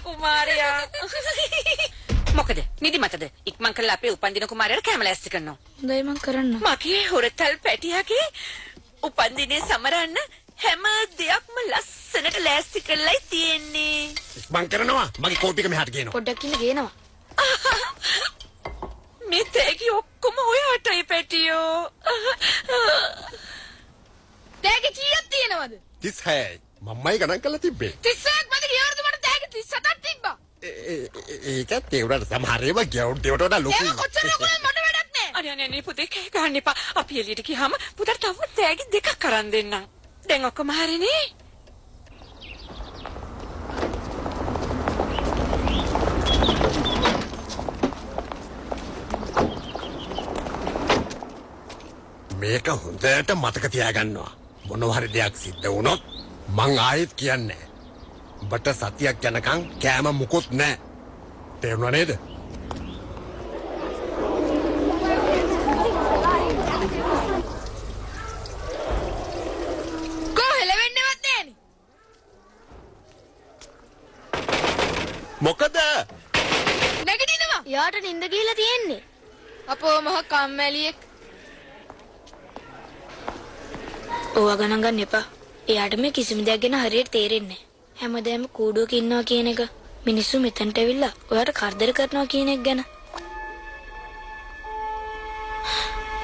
කුමාරයා. මොකද? නිදිමතද? ඉක්මන් කරලා අපේ උපන්දින කුමාරයාට කැම ලෑස්ති කරනවා. හොඳයි මං කරන්න. මගේ හොරතල් පැටියාගේ උපන්දිනේ සමරන්න හැම දෙයක්ම ලස්සනට ලෑස්ති කරලායි තියෙන්නේ. මං කරනවා. මගේ කෝට් එක මෙහාට ගේනවා. පොඩ්ඩක් ඉන්න ගේනවා. මේ තෑගි ඔක්කොම ඔයාටයි පැටියෝ. තෑගි කීයක් තියෙනවද? 36යි. මම්මයි ගණන් කරලා තිබ්බේ. 36ක් මට ගියවරද මට තෑගි 37ක් තිබ්බා. ඒකත් ඒ උඩට සමහර ඒවා ගියවුන්ට ඒවට වඩා ලොකුයි. ඒක කොච්චර ලොකුද මට වැඩක් නෑ. අනේ අනේ පුතේ කෑ ගන්න එපා. අපි එළියට ගියාම පුතාට තව තෑගි දෙකක් අරන් දෙන්නම්. දැන් ඔක්කොම හරිනේ. මේක හොඳට මතක තියාගන්නවා. මොනවා හරි දෙයක් සිද්ධ වුණොත් මං ආයෙත් කියන්නේ. බට සතියක් යනකම් කෑම මුකුත් නැහැ. තේරුණා නේද? කොහෙලවෙන්නවත් නෑනේ. මොකද? නැගිටිනවා. යාට නිින්ද ගිහලා තියෙන්නේ. අපෝ මහ කම්මැලියෙක්. ඕවා ගණන් ගන්න එපා. එයාට මේ කිසිම දෙයක් ගැන හරියට තේරෙන්නේ නැහැ. හැමදාම කූඩුවක ඉන්නවා කියන එක මිනිස්සු මෙතනට ඇවිල්ලා ඔයාට කරදර කරනවා කියන එක ගැන.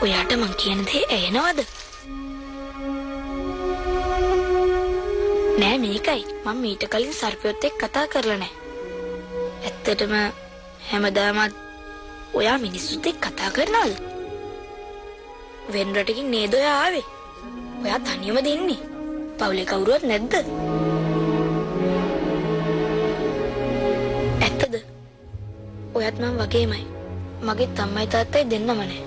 ඔයාට මං කියන දේ ඇහෙනවද? නෑ මේකයි. මම මීට කලින් සර්පයොත් එක්ක කතා කරලා නෑ. ඇත්තටම හැමදාමත් ඔයා මිනිස්සුත් එක්ක කතා කරනවද? වෙන රටකින් නේද ඔයා ආවේ? ඔයා තනියම දෙන්නේ. පවුලේ කවුරුවත් නැද්ද? ඇත්තද? ඔයත් මම වගේමයි. මගේ අම්මයි තාත්තයි දෙන්නම නැහැ.